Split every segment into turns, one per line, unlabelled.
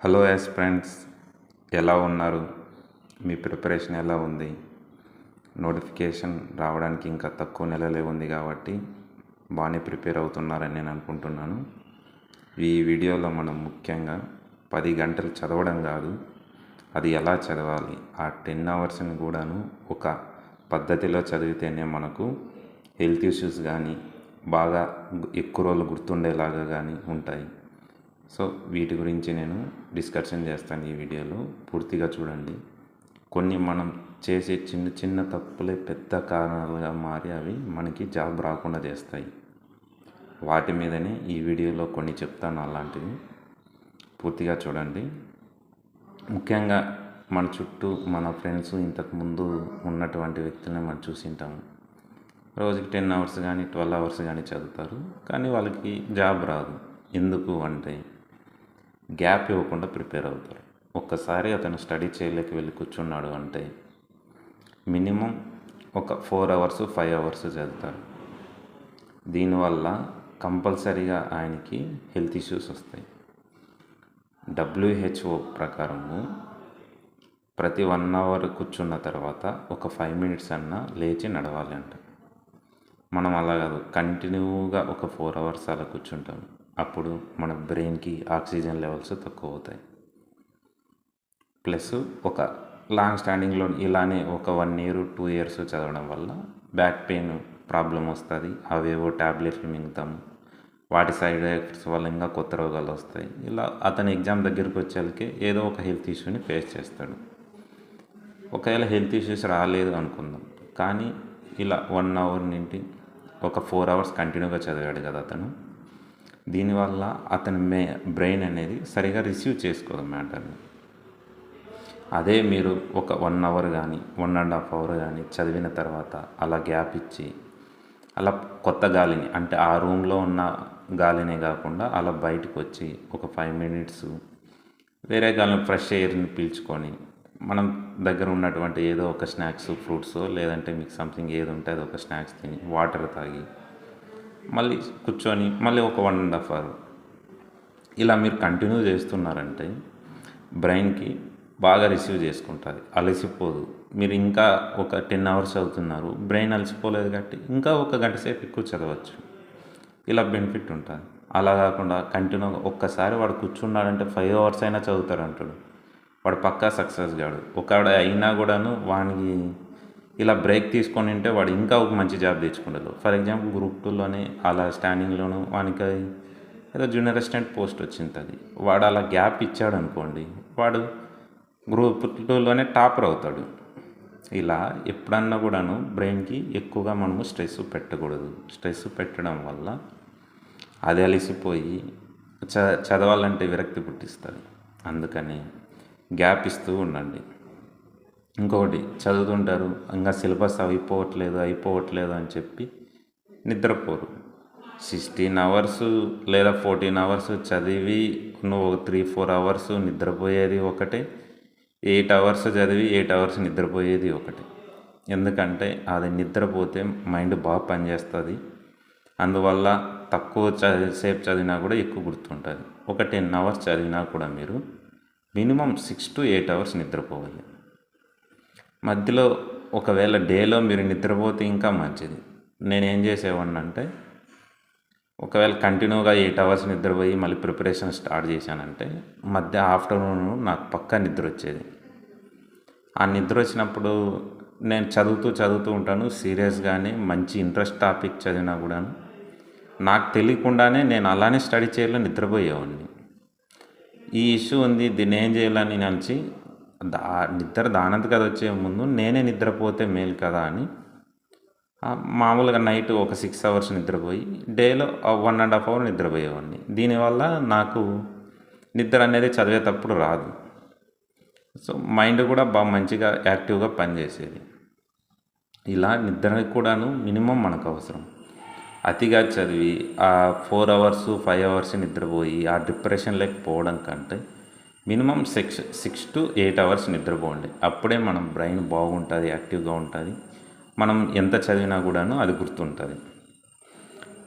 Hello friends, ఎలా ఉన్నారు? మీ preparation ఎలా ఉంది? నోటిఫికేషన్ రావడానికి ఇంకా తక్కువ నెలలే ఉంది కాబట్టి బాగానే ప్రిపేర్ అవుతున్నారని నేను అనుకుంటున్నాను. ఈ వీడియోలో మనం ముఖ్యంగా 10 గంటలు చదవడం కాదు, అది ఎలా చదవాలి, ఆ 10 అవర్స్ని కూడాను ఒక పద్ధతిలో చదివితేనే మనకు హెల్త్ ఇష్యూస్ కానీ బాగా ఎక్కువ రోజులు గుర్తుండేలాగా కానీ ఉంటాయి. సో వీటి గురించి నేను డిస్కషన్ చేస్తాను ఈ వీడియోలో. పూర్తిగా చూడండి. కొన్ని మనం చేసే చిన్న చిన్న తప్పులే పెద్ద కారణాలుగా మారి అవి మనకి జాబ్ రాకుండా చేస్తాయి. వాటి మీదనే ఈ వీడియోలో కొన్ని చెప్తాను. అలాంటివి పూర్తిగా చూడండి. ముఖ్యంగా మన చుట్టూ మన ఫ్రెండ్స్ ఇంతకుముందు ఉన్నటువంటి వ్యక్తులని మనం చూసి ఉంటాము. రోజుకి 10 అవర్స్ కానీ 12 అవర్స్ కానీ చదువుతారు, కానీ వాళ్ళకి జాబ్ రాదు. ఎందుకు అంటే గ్యాప్ ఇవ్వకుండా ప్రిపేర్ అవుతారు. ఒక్కసారి అతను స్టడీ చేయలేక వెళ్ళి కూర్చున్నాడు అంటే మినిమం ఒక 4 అవర్స్ 5 అవర్స్ చదువుతారు. దీనివల్ల కంపల్సరీగా ఆయనకి హెల్త్ ఇష్యూస్ వస్తాయి. WHO ప్రకారము ప్రతి 1 అవర్ కూర్చున్న తర్వాత ఒక 5 మినిట్స్ అన్నా లేచి నడవాలి అంట. మనం అలా కాదు, కంటిన్యూగా ఒక 4 అవర్స్ అలా కూర్చుంటాం. అప్పుడు మన బ్రెయిన్కి ఆక్సిజన్ లెవెల్స్ తక్కువ అవుతాయి. ప్లస్ ఒక లాంగ్ స్టాండింగ్లో ఇలానే ఒక 1 ఇయర్ 2 ఇయర్స్ చదవడం వల్ల బ్యాక్ పెయిన్ ప్రాబ్లం వస్తుంది. అవేవో ట్యాబ్లెట్లు మింగుతాము, వాటి సైడ్ ఎఫెక్ట్స్ వల్ల ఇంకా కొత్త రోగాలు వస్తాయి. ఇలా అతని ఎగ్జామ్ దగ్గరికి వచ్చేళ్ళకి ఏదో ఒక హెల్త్ ఇష్యూని ఫేస్ చేస్తాడు. ఒకవేళ హెల్త్ ఇష్యూస్ రాలేదు అనుకుందాం, కానీ ఇలా 1 అవర్ నుండి ఒక 4 అవర్స్ కంటిన్యూగా చదివాడు కదా అతను. దీనివల్ల అతని బ్రెయిన్ అనేది సరిగా రిసీవ్ చేసుకోదు మ్యాటర్ని. అదే మీరు ఒక 1 అవర్ కానీ 1.5 అవర్ కానీ చదివిన తర్వాత అలా గ్యాప్ ఇచ్చి అలా కొత్త గాలిని, అంటే ఆ రూమ్లో ఉన్న గాలినే కాకుండా అలా బయటకు వచ్చి ఒక 5 మినిట్స్ వేరే గాలిని, ఫ్రెష్ ఎయిర్ని పీల్చుకొని మనం దగ్గర ఉన్నటువంటి ఏదో ఒక స్నాక్స్, ఫ్రూట్స్, లేదంటే మీకు సంథింగ్ ఏది ఉంటే అది ఒక స్నాక్స్ తిని వాటర్ తాగి మళ్ళీ కూర్చొని మళ్ళీ ఒక 1.5 అవర్ ఇలా మీరు కంటిన్యూ చేస్తున్నారంటే బ్రెయిన్కి బాగా రిసీవ్ చేసుకుంటుంది, అలసిపోదు. మీరు ఇంకా ఒక 10 అవర్స్ చదువుతున్నారు, బ్రెయిన్ అలసిపోలేదు కాబట్టి ఇంకా ఒక గంట సేపు ఎక్కువ చదవచ్చు. ఇలా బెనిఫిట్ ఉంటుంది. అలా కాకుండా కంటిన్యూగా ఒక్కసారి వాడు కూర్చున్నాడంటే 5 అవర్స్ అయినా చదువుతాడు అంటాడు, వాడు పక్కా సక్సెస్ కాడు. ఒకవేళ అయినా కూడాను వానికి ఇలా బ్రేక్ తీసుకొని ఉంటే వాడు ఇంకా ఒక మంచి జాబ్ తెచ్చుకుంటాడు. ఫర్ ఎగ్జాంపుల్ గ్రూప్ 2లోనే అలా స్టాండింగ్లోను వానికి ఏదో జూనియర్ అసిస్టెంట్ పోస్ట్ వచ్చింది. వాడు అలా గ్యాప్ ఇచ్చాడు అనుకోండి, వాడు గ్రూప్ 2లోనే టాపర్ అవుతాడు. ఇలా ఎప్పుడన్నా కూడాను బ్రెయిన్కి ఎక్కువగా మనము స్ట్రెస్ పెట్టకూడదు. స్ట్రెస్ పెట్టడం వల్ల అది అలిసిపోయి చదవాలంటే విరక్తి పుట్టిస్తుంది. అందుకని గ్యాప్ ఇస్తూ ఉండండి. ఇంకొకటి, చదువుతుంటారు, ఇంకా సిలబస్ అయిపోవట్లేదు అని చెప్పి నిద్రపోరు. 16 అవర్స్ లేదా 14 అవర్స్ చదివి నువ్వు 3-4 అవర్స్ నిద్రపోయేది ఒకటే, 8 అవర్స్ చదివి 8 అవర్స్ నిద్రపోయేది ఒకటే. ఎందుకంటే అది నిద్రపోతే మైండ్ బాగా పనిచేస్తుంది. అందువల్ల తక్కువ సేపు చదివినా కూడా ఎక్కువ గుర్తుంటుంది. ఒక 10 అవర్స్ చదివినా కూడా మీరు మినిమం 6 to 8 అవర్స్ నిద్రపోవాలి. మధ్యలో ఒకవేళ డేలో మీరు నిద్రపోతే ఇంకా మంచిది. నేనేం చేసేవాడిని అంటే, ఒకవేళ కంటిన్యూగా 8 అవర్స్ నిద్రపోయి మళ్ళీ ప్రిపరేషన్ స్టార్ట్ చేశానంటే ఆఫ్టర్నూన్ నాకు పక్కా నిద్ర వచ్చేది. ఆ నిద్ర వచ్చినప్పుడు నేను చదువుతూ ఉంటాను. సీరియస్గానే మంచి ఇంట్రెస్ట్ టాపిక్ చదివినా కూడాను నాకు తెలియకుండానే నేను అలానే స్టడీ చేయాలో నిద్రపోయేవాడిని. ఈ ఇష్యూ ఉంది, దీన్ని ఏం చేయాలని నిలిచి నిద్ర దానంత కదా వచ్చే ముందు నేనే నిద్రపోతే మేలు కదా అని మామూలుగా నైట్ ఒక 6 అవర్స్ నిద్రపోయి డేలో 1.5 అవర్ నిద్రపోయేవాడిని. దీనివల్ల నాకు నిద్ర అనేది చదివేటప్పుడు రాదు. సో మైండ్ కూడా బాగా మంచిగా యాక్టివ్గా పనిచేసేది. ఇలా నిద్ర కూడాను మినిమం మనకు అవసరం. అతిగా చదివి ఆ 4 అవర్స్ 5 అవర్స్ నిద్రపోయి ఆ డిప్రెషన్ లేకపోవడం కంటే మినిమం 6 to 8 అవర్స్ నిద్రపోండి. అప్పుడే మనం బ్రెయిన్ బాగుంటుంది, యాక్టివ్గా ఉంటుంది. మనం ఎంత చదివినా కూడాను అది గుర్తుంటుంది.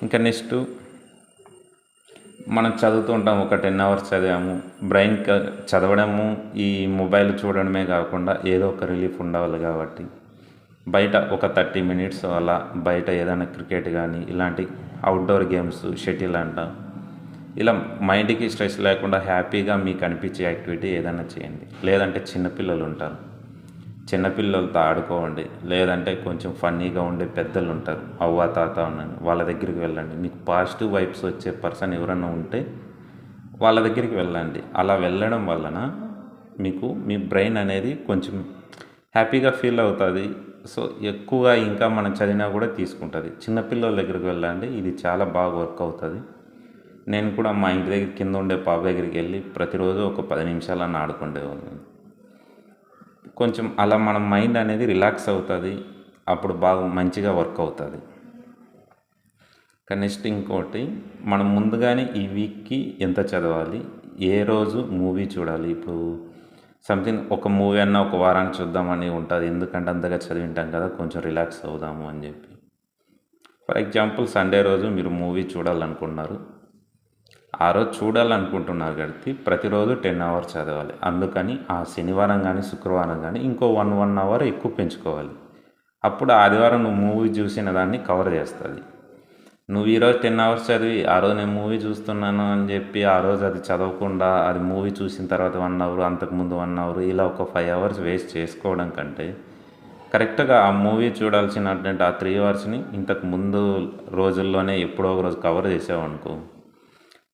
ఇంకా నెక్స్ట్, మనం చదువుతుంటాం, ఒక 10 అవర్స్ చదివాము. బ్రెయిన్‌కి చదవడము, ఈ మొబైల్ చూడడమే కాకుండా ఏదో ఒక రిలీఫ్ ఉండాలి కాబట్టి బయట ఒక 30 మినిట్స్ అలా బయట ఏదైనా క్రికెట్ కానీ ఇలాంటి అవుట్‌డోర్ గేమ్స్, షటిల్ అంట, ఇలా మైండ్‌కి స్ట్రెస్ లేకుండా హ్యాపీగా మీకు అనిపించే యాక్టివిటీ ఏదైనా చేయండి. లేదంటే చిన్నపిల్లలు ఉంటారు, చిన్నపిల్లలతో ఆడుకోండి. లేదంటే కొంచెం ఫన్నీగా ఉండే పెద్దలు ఉంటారు, అవ్వ తాత ఉన్నాను, వాళ్ళ దగ్గరికి వెళ్ళండి. మీకు పాజిటివ్ వైబ్స్ వచ్చే పర్సన్ ఎవరైనా ఉంటే వాళ్ళ దగ్గరికి వెళ్ళండి. అలా వెళ్ళడం వలన మీకు మీ బ్రెయిన్ అనేది కొంచెం హ్యాపీగా ఫీల్ అవుతుంది. సో ఎక్కువగా ఇంకా మనం చదివినా కూడా తీసుకుంటుంది. చిన్నపిల్లల దగ్గరికి వెళ్ళండి, ఇది చాలా బాగా వర్క్ అవుతుంది. నేను కూడా మా ఇంటి దగ్గర కింద ఉండే పాప దగ్గరికి వెళ్ళి ప్రతిరోజు ఒక 10 నిమిషాలన్నా ఆడుకుండేవాళ్ళం. కొంచెం అలా మన మైండ్ అనేది రిలాక్స్ అవుతుంది, అప్పుడు బాగా మంచిగా వర్క్ అవుతుంది. నెక్స్ట్ ఇంకోటి, మనం ముందుగానే ఈ వీక్కి ఎంత చదవాలి, ఏ రోజు మూవీ చూడాలి. ఇప్పుడు సంథింగ్ ఒక మూవీ అన్న ఒక వారానికి చూద్దామని ఉంటుంది, ఎందుకంటే అంతగా చదివింటాం కదా, కొంచెం రిలాక్స్ అవుదాము అని చెప్పి. ఫర్ ఎగ్జాంపుల్ సండే రోజు మీరు మూవీ చూడాలనుకున్నారు, ఆ రోజు చూడాలనుకుంటున్నారు కాబట్టి ప్రతిరోజు 10 అవర్స్ చదవాలి. అందుకని ఆ శనివారం కానీ శుక్రవారం కానీ ఇంకో 1 అవర్ ఎక్కువ పెంచుకోవాలి. అప్పుడు ఆదివారం నువ్వు మూవీ చూసిన దాన్ని కవర్ చేస్తుంది. నువ్వు ఈరోజు 10 అవర్స్ చదివి ఆ రోజు నేను మూవీ చూస్తున్నాను అని చెప్పి ఆ రోజు అది చదవకుండా అది మూవీ చూసిన తర్వాత 1 అవర్, అంతకుముందు 1 అవర్, ఇలా ఒక 5 అవర్స్ వేస్ట్ చేసుకోవడం కంటే కరెక్ట్గా ఆ మూవీ చూడాల్సినటువంటి ఆ 3 అవర్స్ని ఇంతకు ముందు రోజుల్లోనే ఎప్పుడో ఒక రోజు కవర్ చేసావనుకో,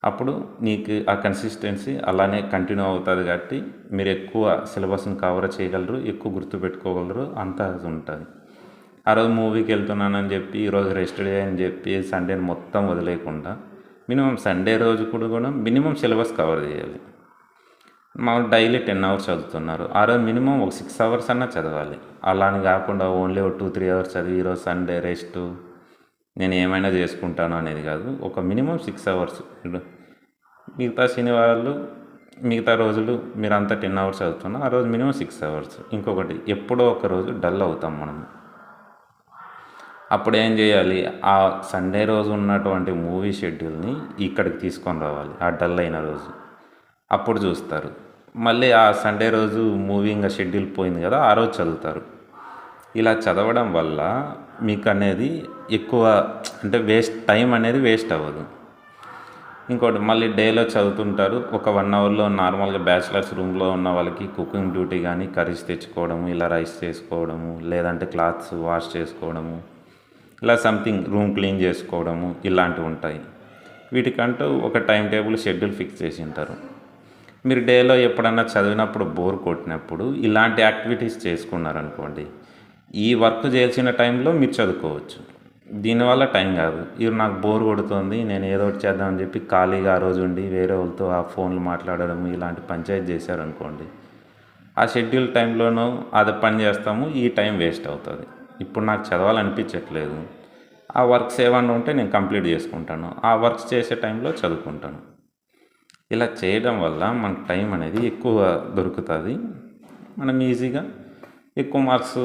అప్పుడు నీకు ఆ కన్సిస్టెన్సీ అలానే కంటిన్యూ అవుతుంది కాబట్టి మీరు ఎక్కువ సిలబస్ని కవర్ చేయగలరు, ఎక్కువ గుర్తుపెట్టుకోగలరు, అంతా ఉంటుంది. ఆ రోజు మూవీకి వెళ్తున్నానని చెప్పి ఈరోజు రెస్ట్ డే అని చెప్పి సండేని మొత్తం వదిలేయకుండా మినిమం సండే రోజు కూడా మినిమం సిలబస్ కవర్ చేయాలి. మామూలు డైలీ 10 అవర్స్ చదువుతున్నారు, ఆ రోజు మినిమం ఒక 6 అవర్స్ అన్నా చదవాలి. అలా అని కాకుండా ఓన్లీ ఒక 2-3 అవర్స్ చదివి ఈరోజు సండే రెస్ట్ నేను ఏమైనా చేసుకుంటాను అనేది కాదు. ఒక మినిమం 6 అవర్స్. మిగతా శనివారాలు మిగతా రోజులు మీరు అంతా 10 అవర్స్ చదువుతున్నా, ఆ రోజు మినిమం 6 అవర్స్. ఇంకొకటి, ఎప్పుడో ఒక రోజు డల్ అవుతాం మనం. అప్పుడు ఏం చేయాలి, ఆ సండే రోజు ఉన్నటువంటి మూవీ షెడ్యూల్ని ఇక్కడికి తీసుకొని రావాలి, ఆ డల్ అయిన రోజు. అప్పుడు చూస్తారు. మళ్ళీ ఆ సండే రోజు మూవీ ఇంకా షెడ్యూల్ పోయింది కదా, ఆ రోజు చదువుతారు. ఇలా చదవడం వల్ల మీకు అనేది ఎక్కువ అంటే టైం అనేది వేస్ట్ అవ్వదు. ఇంకోటి, మళ్ళీ డేలో చదువుతుంటారు, ఒక 1 అవర్లో నార్మల్గా బ్యాచిలర్స్ రూమ్లో ఉన్న వాళ్ళకి కుకింగ్ డ్యూటీ కానీ కర్రీస్ తెచ్చుకోవడము, ఇలా రైస్ చేసుకోవడము, లేదంటే క్లాత్స్ వాష్ చేసుకోవడము, ఇలా సంథింగ్ రూమ్ క్లీన్ చేసుకోవడము, ఇలాంటివి ఉంటాయి. వీటికంటూ ఒక టైం టేబుల్ షెడ్యూల్ ఫిక్స్ చేసి ఉంటారు. మీరు డేలో ఎప్పుడన్నా చదివినప్పుడు బోర్ కొట్టినప్పుడు ఇలాంటి యాక్టివిటీస్ చేసుకున్నారనుకోండి, ఈ వర్క్ చేయాల్సిన టైంలో మీరు చదువుకోవచ్చు. దీనివల్ల టైం కాదు, ఇవి నాకు బోర్ కొడుతుంది నేను ఏదో ఒకటి చేద్దామని చెప్పి ఖాళీగా ఆ రోజు ఉండి వేరే వాళ్ళతో ఆ ఫోన్లు మాట్లాడడం ఇలాంటి పంచాయతీ చేశారనుకోండి, ఆ షెడ్యూల్ టైంలోనూ అది పని చేస్తాము, ఈ టైం వేస్ట్ అవుతుంది. ఇప్పుడు నాకు చదవాలనిపించట్లేదు, ఆ వర్క్స్ ఏమన్నా ఉంటే నేను కంప్లీట్ చేసుకుంటాను, ఆ వర్క్స్ చేసే టైంలో చదువుకుంటాను. ఇలా చేయడం వల్ల మనకు టైం అనేది ఎక్కువ దొరుకుతుంది, మనం ఈజీగా ఎక్కువ మార్క్స్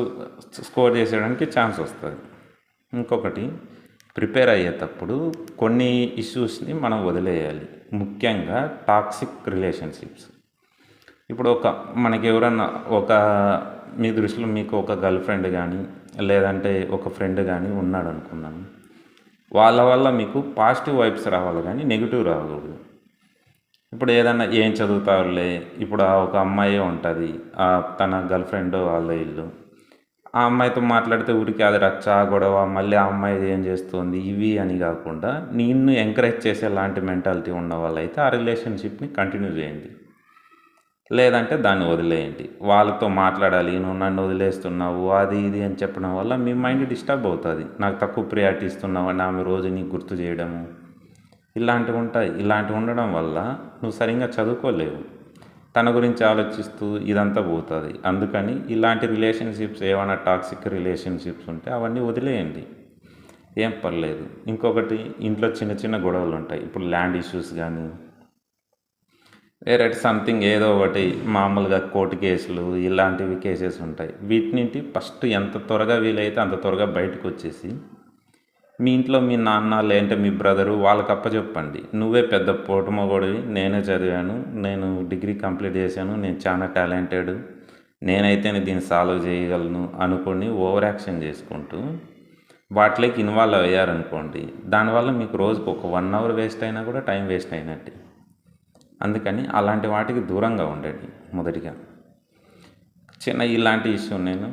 స్కోర్ చేసేయడానికి ఛాన్స్ వస్తుంది. ఇంకొకటి, ప్రిపేర్ అయ్యేటప్పుడు కొన్ని ఇష్యూస్ని మనం వదిలేయాలి, ముఖ్యంగా టాక్సిక్ రిలేషన్షిప్స్. ఇప్పుడు మనకి ఎవరన్నా మీ దృష్టిలో మీకు ఒక గర్ల్ ఫ్రెండ్ కానీ లేదంటే ఒక ఫ్రెండ్ కానీ ఉన్నాడు అనుకున్నాను, వాళ్ళ వల్ల మీకు పాజిటివ్ వైబ్స్ రావాలి కానీ నెగిటివ్ రాకూడదు. ఇప్పుడు ఏదన్నా ఏం చదువుతారులే, ఇప్పుడు ఒక అమ్మాయి ఉంటుంది, తన గర్ల్ ఫ్రెండ్ వాళ్ళ ఇల్లు, ఆ అమ్మాయితో మాట్లాడితే ఊరికి అది రచ్చ గొడవ, మళ్ళీ ఆ అమ్మాయి ఏం చేస్తుంది ఇవి అని కాకుండా నిన్ను ఎంకరేజ్ చేసే లాంటి మెంటాలిటీ ఉన్న వాళ్ళైతే ఆ రిలేషన్షిప్ని కంటిన్యూ చేయండి, లేదంటే దాన్ని వదిలేయండి. వాళ్ళతో మాట్లాడాలి, నువ్వు నన్ను వదిలేస్తున్నావు అది ఇది అని చెప్పడం వల్ల మీ మైండ్ డిస్టర్బ్ అవుతుంది. నాకు తక్కువ ప్రియారిటీ ఇస్తున్నావు అని ఆమె రోజు నీకు గుర్తు చేయడము, ఇలాంటివి ఉంటాయి. ఇలాంటివి ఉండడం వల్ల నువ్వు సరిగ్గా చదువుకోలేవు, తన గురించి ఆలోచిస్తూ ఇదంతా పోతుంది. అందుకని ఇలాంటి రిలేషన్షిప్స్ ఏమైనా టాక్సిక్ రిలేషన్షిప్స్ ఉంటే అవన్నీ వదిలేయండి, ఏం పర్లేదు. ఇంకొకటి, ఇంట్లో చిన్న చిన్న గొడవలు ఉంటాయి, ఇప్పుడు ల్యాండ్ ఇష్యూస్ కానీ వేరే సంథింగ్ ఏదో ఒకటి మామూలుగా కోర్టు కేసులు ఇలాంటివి కేసెస్ ఉంటాయి. వీటిని ఫస్ట్ ఎంత త్వరగా వీలైతే అంత త్వరగా బయటకు వచ్చేసి మీ ఇంట్లో మీ నాన్న లేదంటే మీ బ్రదరు వాళ్ళకి అప్పచెప్పండి. నువ్వే పెద్ద పోటుమొగోడివి, నేనే చదివాను, నేను డిగ్రీ కంప్లీట్ చేశాను, నేను చాలా టాలెంటెడ్, నేనైతేనే దీన్ని సాల్వ్ చేయగలను అనుకోని ఓవర్ యాక్షన్ చేసుకుంటూ వాటిలోకి ఇన్వాల్వ్ అయ్యారనుకోండి, దానివల్ల మీకు రోజుకు ఒక 1 అవర్ వేస్ట్ అయినా కూడా టైం వేస్ట్ అయినట్టే. అందుకని అలాంటి వాటికి దూరంగా ఉండండి మొదటిగా. చిన్న ఇలాంటి ఇష్యూ నేను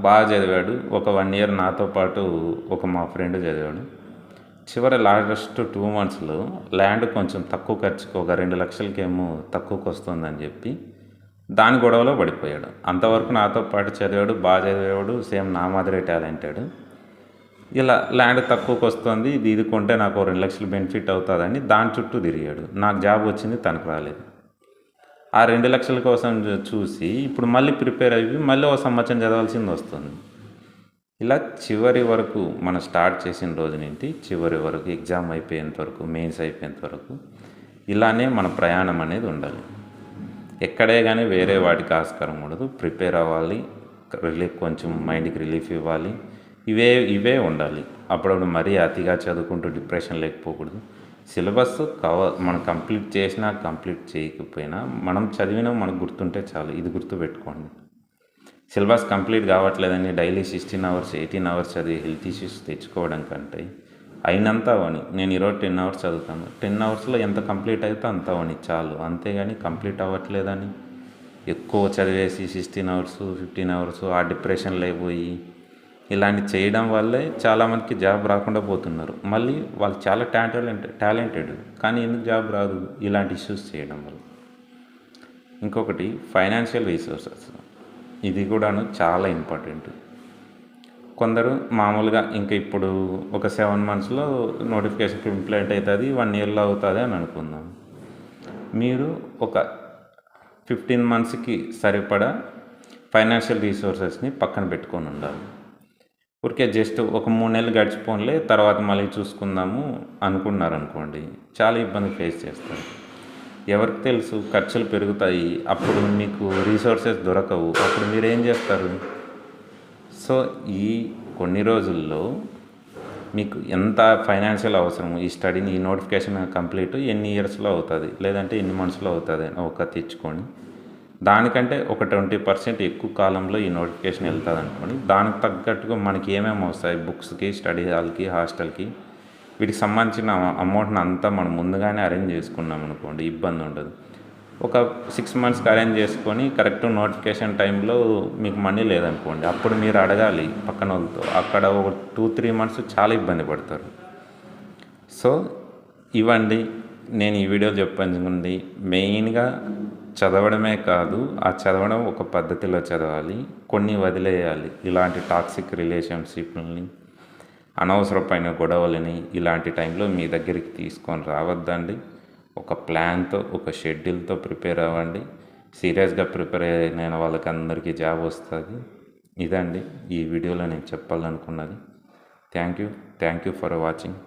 బాగా చదివాడు, ఒక 1 ఇయర్ నాతో పాటు మా ఫ్రెండ్ చదివాడు. చివరి లాస్ట్ 2 మంత్స్లో ల్యాండ్ కొంచెం తక్కువ ఖర్చుకు ఒక 2 లక్షలకేమో తక్కువకి వస్తుందని చెప్పి దాని గొడవలో పడిపోయాడు. అంతవరకు నాతో పాటు చదివాడు, బాగా చదివేవాడు, సేమ్ నా మాదిరే టాలెంటెడ్. ఇలా ల్యాండ్ తక్కువకి వస్తుంది, ఇది కొంటే నాకు 2 లక్షలు బెనిఫిట్ అవుతుందని దాని చుట్టూ తిరిగాడు. నాకు జాబ్ వచ్చింది, తనకు రాలేదు. ఆ 2 లక్షల కోసం చూసి ఇప్పుడు మళ్ళీ ప్రిపేర్ అయ్యి మళ్ళీ ఒక సంవత్సరం చదవాల్సింది వస్తుంది. ఇలా చివరి వరకు మనం స్టార్ట్ చేసిన రోజు నుండి చివరి వరకు, ఎగ్జామ్ అయిపోయేంత వరకు, మెయిన్స్ అయిపోయేంత వరకు ఇలానే మన ప్రయాణం అనేది ఉండాలి. ఎక్కడే కానీ వేరే వాటికి ఆస్కారం ఉండదు. ప్రిపేర్ అవ్వాలి, కొంచెం మైండ్కి రిలీఫ్ ఇవ్వాలి, ఇవే ఉండాలి. అప్పుడప్పుడు మరీ అతిగా చదువుకుంటూ డిప్రెషన్ లేకపోకూడదు. సిలబస్ మనం కంప్లీట్ చేసినా కంప్లీట్ చేయకపోయినా మనం చదివినా మనకు గుర్తుంటే చాలు. ఇది గుర్తుపెట్టుకోండి. సిలబస్ కంప్లీట్ కావట్లేదని డైలీ 16 అవర్స్ 18 అవర్స్ చదివి హెల్త్ ఇష్యూస్ తెచ్చుకోవడం కంటే అయినంత అవని. నేను ఈరోజు 10 అవర్స్ చదువుతాను, 10 అవర్స్లో ఎంత కంప్లీట్ అయితే అంత అవని చాలు. అంతేగాని కంప్లీట్ అవ్వట్లేదని ఎక్కువ చదివేసి 16 అవర్స్ 15 అవర్స్ ఆ డిప్రెషన్ లేకపోయి ఇలాంటి చేయడం వల్లే చాలామందికి జాబ్ రాకుండా పోతున్నారు. మళ్ళీ వాళ్ళు చాలా టాలెంటెడ్ కానీ ఎందుకు జాబ్ రాదు? ఇలాంటి ఇష్యూస్ చేయడం వల్ల. ఇంకొకటి ఫైనాన్షియల్ రిసోర్సెస్, ఇది కూడాను చాలా ఇంపార్టెంట్. కొందరు మామూలుగా ఇంకా ఇప్పుడు ఒక 7 మంత్స్లో నోటిఫికేషన్ ఇంప్లిమెంట్ అవుతుంది, 1 ఇయర్లో అవుతుంది అని అనుకుందాం. మీరు ఒక 15 మంత్స్కి సరిపడా ఫైనాన్షియల్ రిసోర్సెస్ని పక్కన పెట్టుకొని ఉండాలి. ఊరికే జస్ట్ ఒక 3 నెలలు గడిచిపోన్లే తర్వాత మళ్ళీ చూసుకుందాము అనుకున్నారనుకోండి, చాలా ఇబ్బంది ఫేస్ చేస్తారు. ఎవరికి తెలుసు ఖర్చులు పెరుగుతాయి, అప్పుడు మీకు రిసోర్సెస్ దొరకవు, అప్పుడు మీరు ఏం చేస్తారు? సో ఈ కొన్ని రోజుల్లో మీకు ఎంత ఫైనాన్షియల్ అవసరము, ఈ స్టడీని ఈ నోటిఫికేషన్ కంప్లీట్ ఎన్ని ఇయర్స్లో అవుతుంది లేదంటే ఎన్ని మంత్స్లో అవుతుంది ఒక తెచ్చుకొని దానికంటే ఒక 20% ఎక్కువ కాలంలో ఈ నోటిఫికేషన్ వెళ్తుంది అనుకోండి. దానికి తగ్గట్టుగా మనకి ఏమేమి వస్తాయి, బుక్స్కి, స్టడీ హాల్కి, హాస్టల్కి, వీటికి సంబంధించిన అమౌంట్ని అంతా మనం ముందుగానే అరేంజ్ చేసుకున్నాం అనుకోండి, ఇబ్బంది ఉండదు. ఒక 6 మంత్స్కి అరేంజ్ చేసుకొని కరెక్ట్ నోటిఫికేషన్ టైంలో మీకు మనీ లేదనుకోండి, అప్పుడు మీరు అడగాలి పక్కన వాళ్ళతో. అక్కడ ఒక 2-3 మంత్స్ చాలా ఇబ్బంది పడతారు. సో ఇవ్వండి నేను ఈ వీడియో చెప్పండి. మెయిన్గా చదవడమే కాదు, ఆ చదవడం ఒక పద్ధతిలో చదవాలి, కొన్ని వదిలేయాలి. ఇలాంటి టాక్సిక్ రిలేషన్షిప్ని, అనవసరమైన గొడవలని ఇలాంటి టైంలో మీ దగ్గరికి తీసుకొని రావద్దండి. ఒక ప్లాన్తో, ఒక షెడ్యూల్తో ప్రిపేర్ అవ్వండి. సీరియస్గా ప్రిపేర్ అయిన వాళ్ళకి అందరికీ జాబ్ వస్తుంది. ఇదండి ఈ వీడియోలో నేను చెప్పాలనుకున్నది. Thank you for watching.